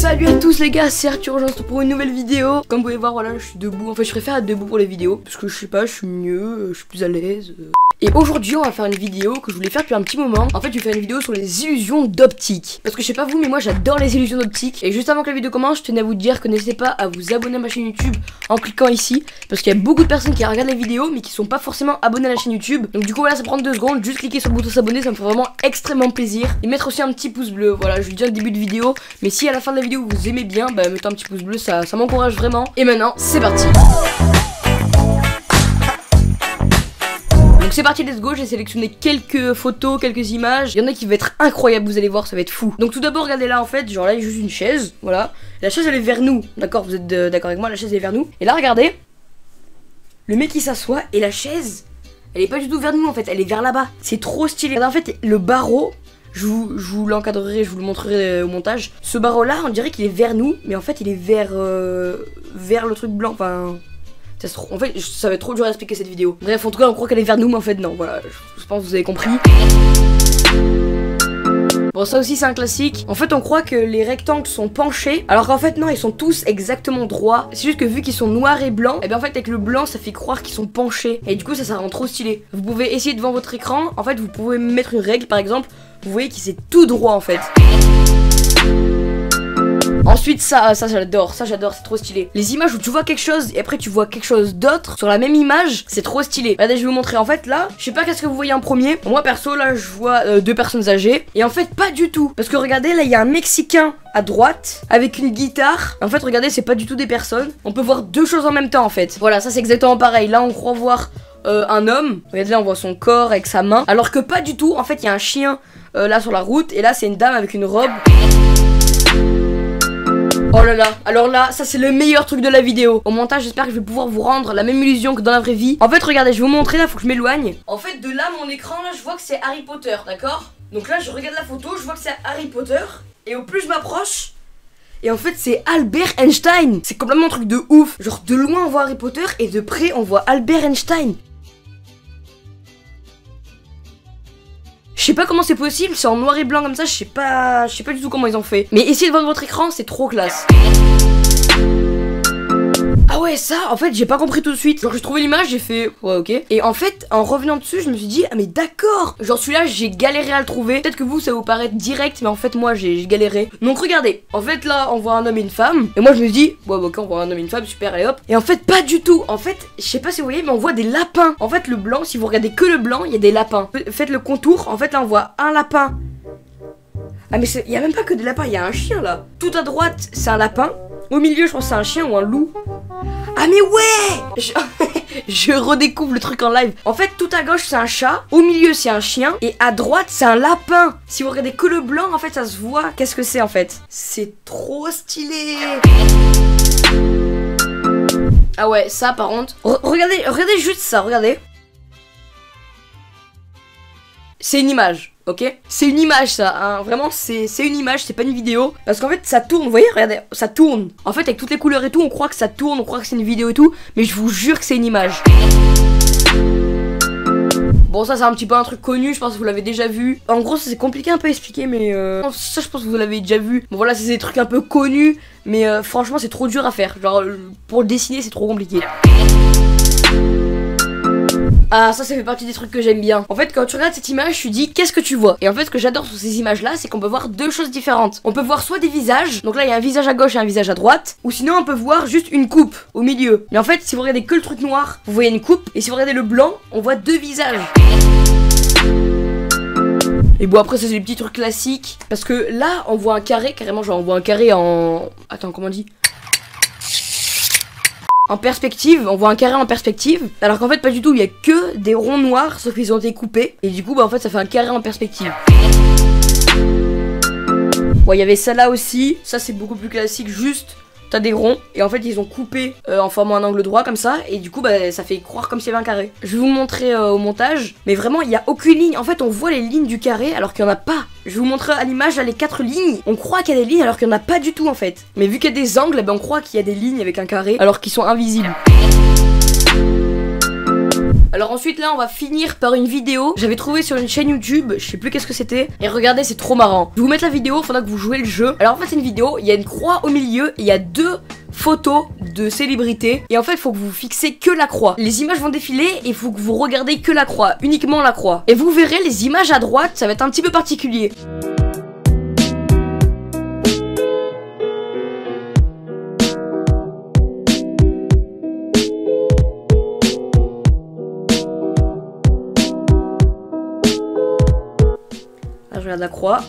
Salut à tous les gars, c'est Arthur, je pour une nouvelle vidéo. Comme vous pouvez voir, voilà, je suis debout. En fait, je préfère être debout pour les vidéos parce que je sais pas, je suis mieux, je suis plus à l'aise. Et aujourd'hui, on va faire une vidéo que je voulais faire depuis un petit moment. En fait, je vais faire une vidéo sur les illusions d'optique. Parce que je sais pas vous, mais moi j'adore les illusions d'optique. Et juste avant que la vidéo commence, je tenais à vous dire que n'hésitez pas à vous abonner à ma chaîne YouTube en cliquant ici. Parce qu'il y a beaucoup de personnes qui regardent les vidéos, mais qui sont pas forcément abonnées à la chaîne YouTube. Donc du coup, voilà, ça prend 2 secondes. Juste cliquer sur le bouton s'abonner, ça me fait vraiment extrêmement plaisir. Et mettre aussi un petit pouce bleu. Voilà, je le dis au début de vidéo. Mais si à la fin de la vidéo vous aimez bien, bah mettez un petit pouce bleu, ça m'encourage vraiment. Et maintenant, c'est parti. Donc c'est parti, let's go, j'ai sélectionné quelques photos, quelques images. Il y en a qui vont être incroyables, vous allez voir, ça va être fou. Donc tout d'abord, regardez là en fait, genre là il y a juste une chaise, voilà. La chaise elle est vers nous, d'accord, vous êtes d'accord avec moi, la chaise elle est vers nous. Et là regardez, le mec il s'assoit et la chaise, elle est pas du tout vers nous en fait, elle est vers là-bas. C'est trop stylé. Regardez en fait, le barreau, je vous l'encadrerai, je vous le montrerai au montage. Ce barreau là, on dirait qu'il est vers nous, mais en fait il est vers le truc blanc, enfin... En fait, ça va être trop dur à expliquer cette vidéo. Bref, en tout cas, on croit qu'elle est vers nous, mais en fait, non. Voilà, je pense que vous avez compris. Bon, ça aussi, c'est un classique. En fait, on croit que les rectangles sont penchés, alors qu'en fait, non, ils sont tous exactement droits. C'est juste que vu qu'ils sont noirs et blancs, et bien en fait, avec le blanc, ça fait croire qu'ils sont penchés. Et du coup, ça rend trop stylé. Vous pouvez essayer devant votre écran. En fait, vous pouvez mettre une règle, par exemple. Vous voyez qu'il c'est tout droit, en fait. Ensuite ça j'adore, c'est trop stylé. Les images où tu vois quelque chose et après tu vois quelque chose d'autre sur la même image, c'est trop stylé. Regardez, je vais vous montrer. En fait là, je sais pas qu'est-ce que vous voyez en premier. Moi perso là, je vois 2 personnes âgées. Et en fait pas du tout. Parce que regardez, là il y a un Mexicain à droite avec une guitare. En fait regardez, c'est pas du tout des personnes. On peut voir 2 choses en même temps en fait. Voilà, ça c'est exactement pareil. Là on croit voir un homme. Regardez, là on voit son corps avec sa main. Alors que pas du tout, en fait il y a un chien là sur la route. Et là c'est une dame avec une robe. Oh là là, alors là, ça c'est le meilleur truc de la vidéo. Au montage, j'espère que je vais pouvoir vous rendre la même illusion que dans la vraie vie. En fait, regardez, je vais vous montrer, là, faut que je m'éloigne. En fait, de là, mon écran, là, je vois que c'est Harry Potter, d'accord? Donc là, je regarde la photo, je vois que c'est Harry Potter. Et au plus je m'approche, et en fait, c'est Albert Einstein. C'est complètement un truc de ouf. Genre, de loin, on voit Harry Potter, et de près, on voit Albert Einstein. Je sais pas comment c'est possible, c'est en noir et blanc comme ça, je sais pas du tout comment ils ont fait. Mais essayez devant votre écran, c'est trop classe. Ah ouais, ça, en fait, j'ai pas compris tout de suite. Genre, j'ai trouvé l'image, j'ai fait, ouais, ok. Et en fait, en revenant dessus, je me suis dit, ah mais d'accord. Genre, celui-là, j'ai galéré à le trouver. Peut-être que vous, ça vous paraît direct, mais en fait, moi, j'ai galéré. Donc, regardez. En fait, là, on voit un homme et une femme. Et moi, je me dis, ouais, ok, on voit un homme et une femme, super, allez hop. Et en fait, pas du tout. En fait, je sais pas si vous voyez, mais on voit des lapins. En fait, le blanc, si vous regardez que le blanc, il y a des lapins. Faites le contour. En fait, là, on voit un lapin. Ah, mais il y a même pas que des lapins, il y a un chien là. Tout à droite, c'est un lapin. Au milieu, je pense que c'est un chien ou un loup. Ah mais ouais. Je redécouvre le truc en live. En fait, tout à gauche, c'est un chat. Au milieu, c'est un chien. Et à droite, c'est un lapin. Si vous regardez que le blanc, en fait, ça se voit. Qu'est-ce que c'est, en fait? C'est trop stylé. Ah ouais, ça, par contre... Regardez juste ça, regardez. C'est une image. Ok, c'est une image ça, hein. Vraiment c'est une image, c'est pas une vidéo. Parce qu'en fait ça tourne, vous voyez, regardez, ça tourne. En fait avec toutes les couleurs et tout, on croit que ça tourne, on croit que c'est une vidéo et tout. Mais je vous jure que c'est une image. Bon, ça c'est un petit peu un truc connu, je pense que vous l'avez déjà vu. En gros ça c'est compliqué un peu à expliquer, mais ça je pense que vous l'avez déjà vu. Bon voilà, c'est des trucs un peu connus, mais franchement c'est trop dur à faire. Genre pour le dessiner c'est trop compliqué. Ah, ça fait partie des trucs que j'aime bien. En fait, quand tu regardes cette image, tu dis qu'est-ce que tu vois? Et en fait, ce que j'adore sur ces images-là, c'est qu'on peut voir 2 choses différentes. On peut voir soit des visages, donc là il y a un visage à gauche et un visage à droite, ou sinon on peut voir juste une coupe au milieu. Mais en fait, si vous regardez que le truc noir, vous voyez une coupe, et si vous regardez le blanc, on voit 2 visages. Et bon, après ça c'est des petits trucs classiques, parce que là on voit un carré, carrément genre on voit un carré en... Attends, comment on dit? En perspective, on voit un carré en perspective, alors qu'en fait pas du tout, il y a que des ronds noirs, sauf qu'ils ont été coupés, et du coup bah en fait ça fait un carré en perspective. Bon, il y avait ça là aussi, ça c'est beaucoup plus classique, juste t'as des ronds, et en fait ils ont coupé en formant un angle droit comme ça, et du coup bah ça fait croire comme s'il y avait un carré. Je vais vous montrer au montage, mais vraiment il n'y a aucune ligne, en fait on voit les lignes du carré alors qu'il n'y en a pas. Je vais vous montrer à l'image là les 4 lignes, on croit qu'il y a des lignes alors qu'il n'y en a pas du tout en fait. Mais vu qu'il y a des angles, eh ben, on croit qu'il y a des lignes avec un carré alors qu'ils sont invisibles. Alors ensuite là on va finir par une vidéo. J'avais trouvé sur une chaîne YouTube, je sais plus qu'est-ce que c'était. Et regardez, c'est trop marrant. Je vais vous mettre la vidéo, faudra que vous jouez le jeu. Alors en fait c'est une vidéo, il y a une croix au milieu et il y a deux photos de célébrités. Et en fait il faut que vous fixez que la croix. Les images vont défiler et il faut que vous regardez que la croix, uniquement la croix. Et vous verrez les images à droite, ça va être un petit peu particulier. Là, je regarde la croix.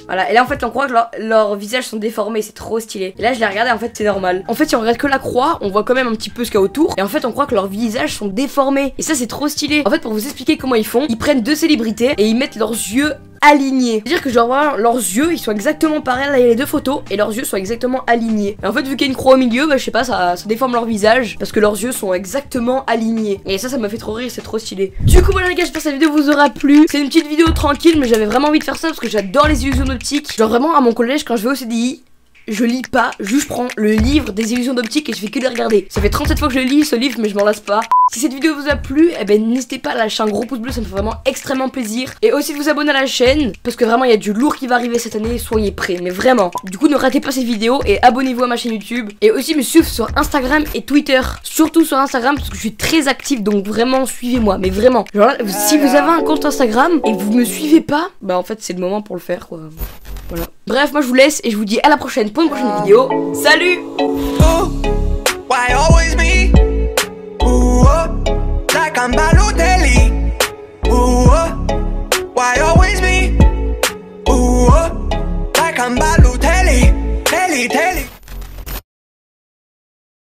Voilà, et là en fait on croit que leurs visages sont déformés, c'est trop stylé. Et là je l'ai regardé, en fait c'est normal. En fait si on regarde que la croix, on voit quand même un petit peu ce qu'il y a autour. Et en fait on croit que leurs visages sont déformés. Et ça c'est trop stylé. En fait pour vous expliquer comment ils font, ils prennent deux célébrités et ils mettent leurs yeux alignés. C'est-à-dire que genre voilà, leurs yeux ils sont exactement pareils, là il y a les deux photos et leurs yeux sont exactement alignés. Et en fait vu qu'il y a une croix au milieu, bah je sais pas, ça déforme leur visage parce que leurs yeux sont exactement alignés. Et ça m'a fait trop rire, c'est trop stylé. Du coup voilà les gars, j'espère que cette vidéo vous aura plu. C'est une petite vidéo tranquille mais j'avais vraiment envie de faire ça parce que j'adore les illusions d'optique. Genre vraiment à mon collège quand je vais au CDI, je lis pas, juste je prends le livre des illusions d'optique et je fais que les regarder. Ça fait 37 fois que je lis ce livre mais je m'en lasse pas. Si cette vidéo vous a plu, eh ben n'hésitez pas à lâcher un gros pouce bleu, ça me fait vraiment extrêmement plaisir. Et aussi de vous abonner à la chaîne, parce que vraiment il y a du lourd qui va arriver cette année, soyez prêts, mais vraiment. Du coup ne ratez pas ces vidéos et abonnez-vous à ma chaîne YouTube. Et aussi me suivre sur Instagram et Twitter, surtout sur Instagram parce que je suis très active, donc vraiment suivez-moi, mais vraiment. Genre là, si vous avez un compte Instagram et que vous me suivez pas, bah en fait c'est le moment pour le faire quoi. Voilà. Bref, moi je vous laisse et je vous dis à la prochaine pour une prochaine vidéo. Salut!